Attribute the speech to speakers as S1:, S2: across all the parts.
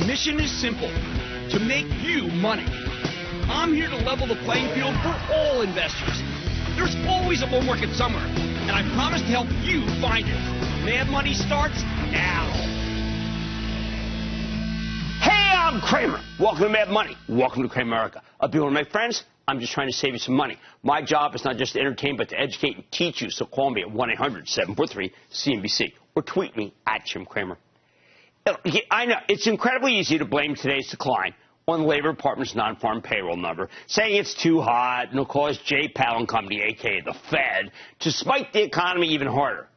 S1: mission is simple, to make you money. I'm here to level the playing field for all investors. There's always a bull market somewhere, and I promise to help you find it. Mad Money starts now. Hey, I'm Cramer. Welcome to Mad Money. Welcome to Cramerica. I'll be one of my friends. I'm just trying to save you some money. My job is not just to entertain, but to educate and teach you. So call me at 1-800-743-CNBC or tweet me at Jim Cramer. I know it's incredibly easy to blame today's decline on the Labor Department's non-farm payroll number, saying it's too hot and it'll cause J. Powell and Company, a.k.a. the Fed, to spike the economy even harder.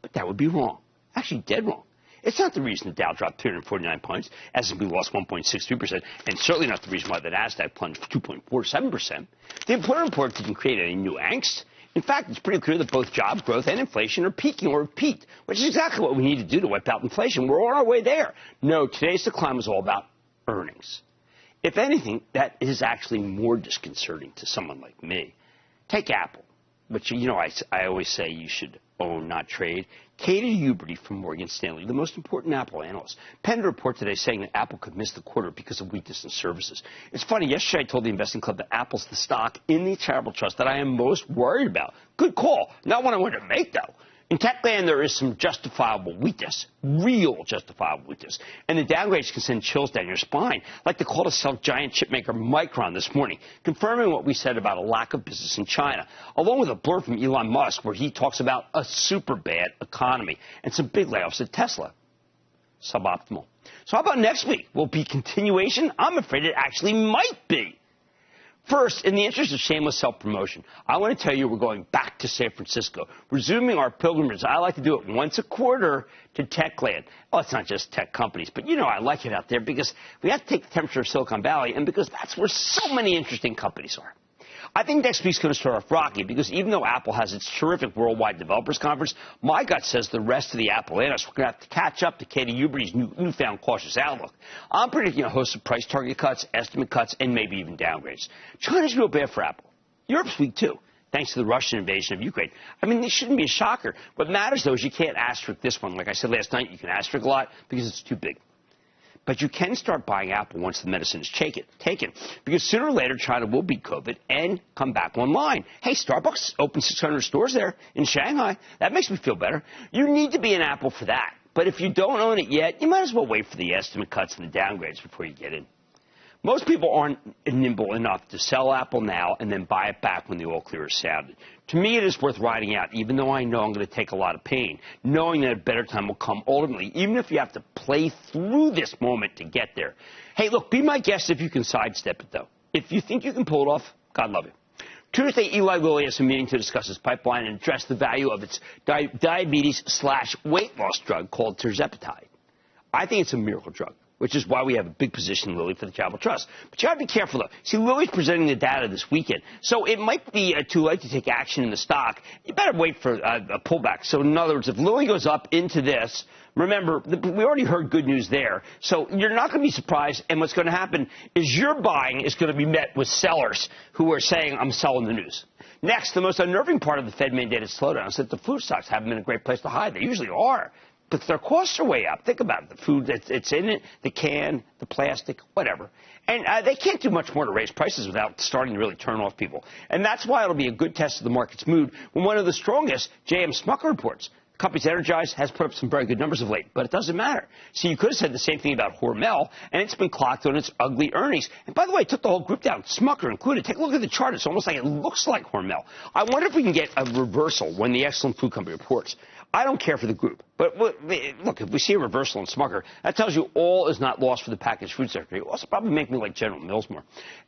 S1: But that would be wrong. Actually, dead wrong. It's not the reason the Dow dropped 249 points, S&P lost 1.63%, and certainly not the reason why the Nasdaq plunged 2.47%. The employment report didn't create any new angst. In fact, it's pretty clear that both job growth and inflation are peaking or have peaked, which is exactly what we need to do to wipe out inflation. We're on our way there. No, today's decline was all about earnings. If anything, that is actually more disconcerting to someone like me. Take Apple, which, you know, I always say you should own, not trade. Katie Huberty from Morgan Stanley, the most important Apple analyst, penned a report today saying that Apple could miss the quarter because of weakness in services. It's funny, yesterday I told the investing club that Apple's the stock in the charitable trust that I am most worried about. Good call. Not one I wanted to make, though. In Techland, there is some justifiable weakness, real justifiable weakness. And the downgrades can send chills down your spine, like the call to sell giant chipmaker Micron this morning, confirming what we said about a lack of business in China, along with a blurb from Elon Musk where he talks about a super bad economy and some big layoffs at Tesla. Suboptimal. So how about next week? Will it be continuation? I'm afraid it actually might be. First, in the interest of shameless self-promotion, I want to tell you we're going back to San Francisco, resuming our pilgrimage. I like to do it once a quarter to Techland. Well, it's not just tech companies, but you know I like it out there because we have to take the temperature of Silicon Valley and because that's where so many interesting companies are. I think next week's going to start off rocky because even though Apple has its terrific Worldwide Developers Conference, my gut says the rest of the Apple analysts are going to have to catch up to Katie Huberty's newfound cautious outlook. I'm predicting a host of price target cuts, estimate cuts, and maybe even downgrades. China's real bad for Apple. Europe's weak, too, thanks to the Russian invasion of Ukraine. I mean, this shouldn't be a shocker. What matters, though, is you can't asterisk this one. Like I said last night, you can asterisk a lot because it's too big. But you can start buying Apple once the medicine is taken. Because sooner or later, China will beat COVID and come back online. Hey, Starbucks opened 600 stores there in Shanghai. That makes me feel better. You need to be an Apple for that. But if you don't own it yet, you might as well wait for the estimate cuts and the downgrades before you get in. Most people aren't nimble enough to sell Apple now and then buy it back when the all clear is sounded. To me, it is worth riding out, even though I know I'm going to take a lot of pain, knowing that a better time will come ultimately, even if you have to play through this moment to get there. Hey, look, be my guest if you can sidestep it, though. If you think you can pull it off, God love you. Tuesday, Eli Lilly has a meeting to discuss his pipeline and address the value of its diabetes/weight loss drug called tirzepatide. I think it's a miracle drug, which is why we have a big position in Lilly for the Charitable Trust. But you got to be careful, though. See, Lilly's presenting the data this weekend, so it might be too late to take action in the stock. You better wait for a pullback. So, in other words, if Lilly goes up into this, remember, we already heard good news there, so you're not going to be surprised, and what's going to happen is your buying is going to be met with sellers who are saying, I'm selling the news. Next, the most unnerving part of the Fed-mandated slowdown is that the food stocks haven't been a great place to hide. They usually are. But their costs are way up. Think about it. The food that's in it, the can, the plastic, whatever. And they can't do much more to raise prices without starting to really turn off people. And that's why it'll be a good test of the market's mood when one of the strongest, J.M. Smucker, reports. The company's energized, has put up some very good numbers of late, but it doesn't matter. See, you could have said the same thing about Hormel, and it's been clocked on its ugly earnings. And by the way, it took the whole group down, Smucker included. Take a look at the chart. It's almost like it looks like Hormel. I wonder if we can get a reversal when the excellent food company reports. I don't care for the group. But look, if we see a reversal in Smucker, that tells you all is not lost for the packaged food sector. It will also probably make me like General Mills more.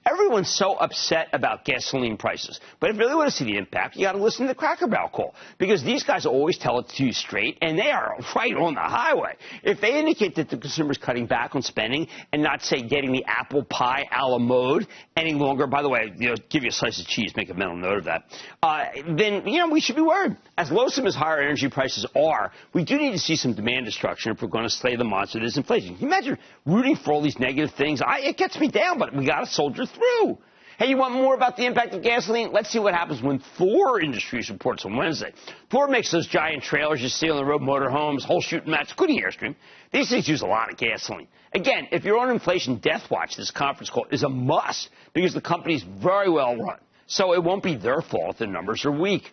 S1: Everyone's so upset about gasoline prices. But if you really want to see the impact, you got to listen to the Cracker Barrel call. Because these guys always tell it to you straight, and they are right on the highway. If they indicate that the consumer's cutting back on spending and not, say, getting the apple pie a la mode any longer, by the way, give you a slice of cheese, make a mental note of that, then, we should be worried. As loathsome as higher energy prices are, we do need to see some demand destruction if we're going to slay the monster that is inflation. Can you imagine rooting for all these negative things? It gets me down, but we got to soldier through. Hey, you want more about the impact of gasoline? Let's see what happens when Thor Industries reports on Wednesday. Thor makes those giant trailers you see on the road, motorhomes, whole shooting match, including Airstream. These things use a lot of gasoline. Again, if you're on inflation death watch, this conference call is a must because the company's very well run. So it won't be their fault if the numbers are weak.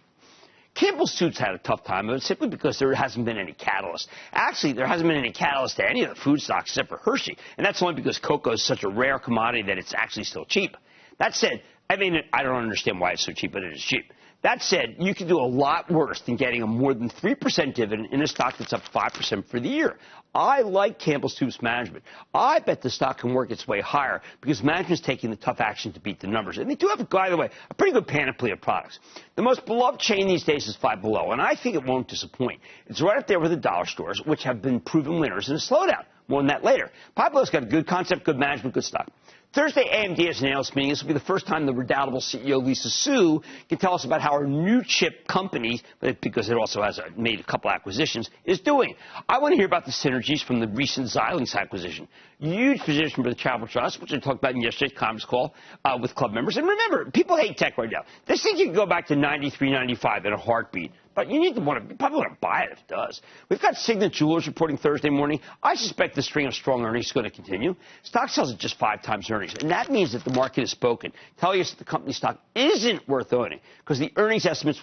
S1: Campbell's Soups had a tough time of it simply because there hasn't been any catalyst. Actually, there hasn't been any catalyst to any of the food stocks except for Hershey, and that's only because cocoa is such a rare commodity that it's actually still cheap. That said, I don't understand why it's so cheap, but it is cheap. That said, you can do a lot worse than getting a more than 3% dividend in a stock that's up 5% for the year. I like Campbell's Soups management. I bet the stock can work its way higher because management's taking the tough action to beat the numbers. And they do have, by the way, a pretty good panoply of products. The most beloved chain these days is Five Below, and I think it won't disappoint. It's right up there with the dollar stores, which have been proven winners in a slowdown. More on that later. Five Below's got a good concept, good management, good stock. Thursday, AMD has an analyst meeting. This will be the first time the redoubtable CEO, Lisa Su, can tell us about how her new chip company, because it also has made a couple acquisitions, is doing. I want to hear about the synergies from the recent Xilinx acquisition. Huge position for the Travel Trust, which I talked about in yesterday's conference call with club members. And remember, people hate tech right now. This thing can go back to 93, 95 in a heartbeat. But you probably want to buy it if it does. We've got Signet Jewelers reporting Thursday morning. I suspect the string of strong earnings is going to continue. Stock sells at just 5 times earnings, and that means that the market has spoken, telling us that the company stock isn't worth owning because the earnings estimates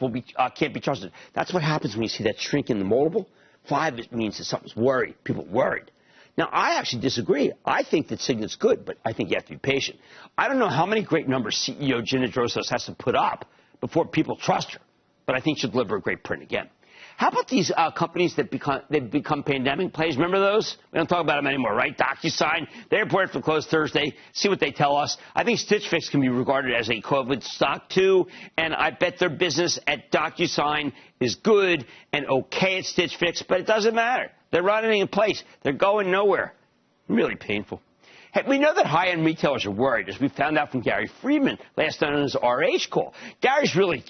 S1: can't be trusted. That's what happens when you see that shrink in the multiple. 5, it means that something's worried. People are worried. Now, I actually disagree. I think that Signet's good, but I think you have to be patient. I don't know how many great numbers CEO Gina Drosos has to put up before people trust her. But I think she'll deliver a great print again. How about these companies that become pandemic plays? Remember those? We don't talk about them anymore, right? DocuSign, they reported for close Thursday. See what they tell us. I think Stitch Fix can be regarded as a COVID stock, too. And I bet their business at DocuSign is good and okay at Stitch Fix, but it doesn't matter. They're running in place. They're going nowhere. Really painful. Hey, we know that high-end retailers are worried, as we found out from Gary Friedman last night on his RH call. Gary's really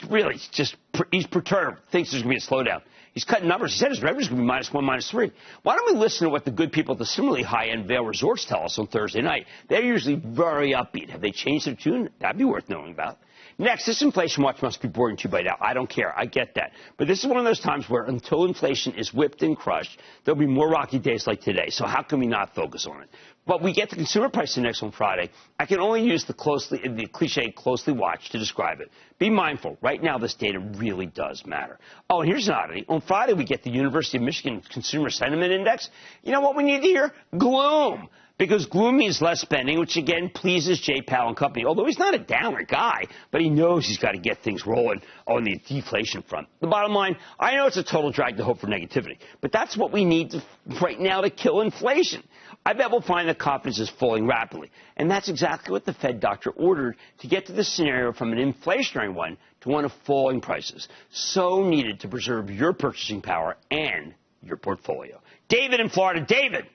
S1: he's perturbed, thinks there's going to be a slowdown. He's cutting numbers. He said his revenue's going to be -1, -3. Why don't we listen to what the good people at the similarly high-end Vail Resorts tell us on Thursday night? They're usually very upbeat. Have they changed their tune? That'd be worth knowing about. Next, this inflation watch must be boring to you by now. I don't care. I get that. But this is one of those times where until inflation is whipped and crushed, there'll be more rocky days like today. So how can we not focus on it? But we get the consumer price index on Friday. I can only use the cliche closely watched to describe it. Be mindful. Right now, this data really does matter. Oh, and here's an oddity. On Friday, we get the University of Michigan Consumer Sentiment Index. You know what we need to hear? Gloom. Because gloom means less spending, which, again, pleases Jay Powell and company. Although he's not a downer guy, but he knows he's got to get things rolling on the deflation front. The bottom line, I know it's a total drag to hope for negativity, but that's what we need right now to kill inflation. I bet we'll find that confidence is falling rapidly. And that's exactly what the Fed doctor ordered to get to this scenario from an inflationary one to one of falling prices. So needed to preserve your purchasing power and your portfolio. David in Florida. David.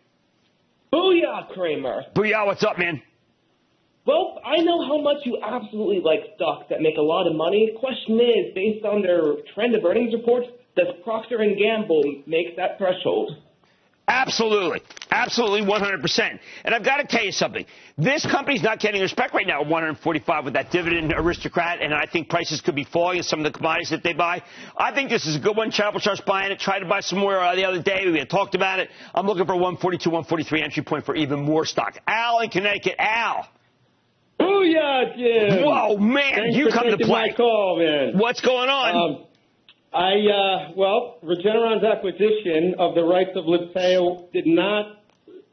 S2: Booyah, Cramer.
S1: Booyah, what's up, man?
S2: Well, I know how much you absolutely like stocks that make a lot of money. The question is, based on their trend of earnings reports, does Procter & Gamble make that threshold?
S1: Absolutely. Absolutely 100%. And I've got to tell you something. This company's not getting respect right now at 145 with that dividend aristocrat, and I think prices could be falling in some of the commodities that they buy. I think this is a good one. Travel Trust buying it. Tried to buy some more the other day. We had talked about it. I'm looking for 142, 143 entry point for even more stock. Al in Connecticut. Al.
S2: Booyah, Jim.
S1: Whoa, man.
S2: Thanks
S1: you
S2: for
S1: come to
S2: taking
S1: play.
S2: My call, man.
S1: What's going on?
S2: Regeneron's acquisition of the rights of Libtayo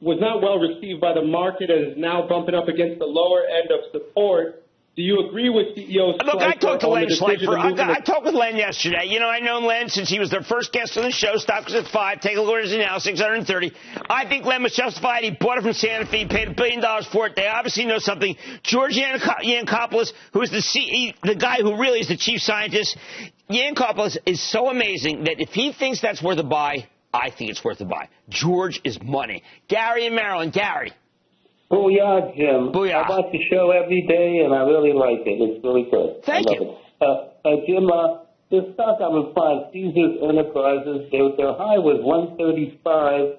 S2: was not well received by the market and is now bumping up against the lower end of support. Do you agree with CEO Schleifer?
S1: Look, I talked to Len Schleifer. I talked with Len yesterday. You know, I know Len since he was their first guest on the show. Stock was at 5. Take a look at it now, 630. I think Len was justified. He bought it from Sanofi, paid $1 billion for it. They obviously know something. George Yancopoulos, who is the guy who really is the chief scientist, Yancopoulos is so amazing that if he thinks that's worth a buy, I think it's worth a buy. George is money. Gary in Maryland. Gary.
S3: Booyah, Jim.
S1: Booyah.
S3: I watch the show every day, and I really like it. It's really good.
S1: Thank you.
S3: Jim, the stock I'm applying, Caesars Enterprises, their high was 135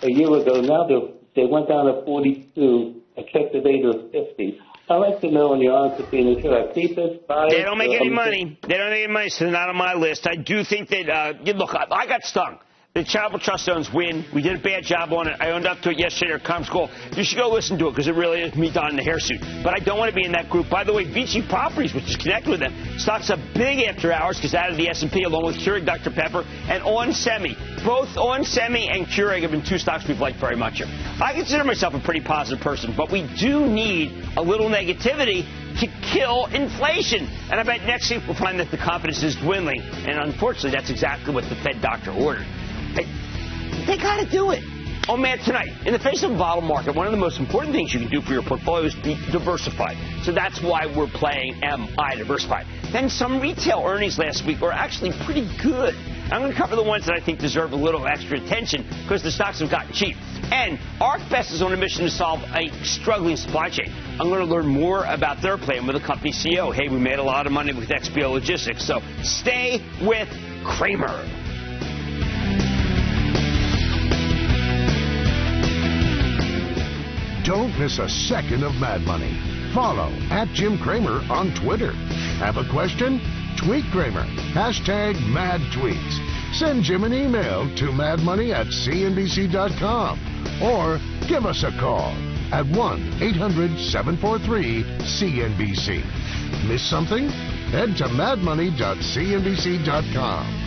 S3: a year ago. Now they went down to 42. I checked today to 50. I'd like to know, in your honest opinion, should I keep it? Buy
S1: They
S3: it,
S1: don't make any money. They don't make any money, so they're not on my list. I do think that, look, I got stung. The charitable trust owns win. We did a bad job on it. I owned up to it yesterday at Comms Call. You should go listen to it because it really is me donning the hirsute. But I don't want to be in that group. By the way, Vici Properties, which is connected with them, stocks up big after hours because out of the S&P along with Keurig, Dr. Pepper, and On Semi. Both On Semi and Keurig have been two stocks we've liked very much here. I consider myself a pretty positive person, but we do need a little negativity to kill inflation. And I bet next week we'll find that the confidence is dwindling. And unfortunately, that's exactly what the Fed doctor ordered. They got to do it. Oh, man, tonight, in the face of a volatile market, one of the most important things you can do for your portfolio is be diversified. So that's why we're playing MI Diversified. Then some retail earnings last week were actually pretty good. I'm going to cover the ones that I think deserve a little extra attention because the stocks have gotten cheap. And ArcBest is on a mission to solve a struggling supply chain. I'm going to learn more about their plan with the company CEO. Hey, we made a lot of money with XPO Logistics. So stay with Cramer.
S4: Don't miss a second of Mad Money. Follow @Jim Cramer on Twitter. Have a question? Tweet Cramer. #MadTweets. Send Jim an email to madmoney@cnbc.com or give us a call at 1-800-743-CNBC. Miss something? Head to madmoney.cnbc.com.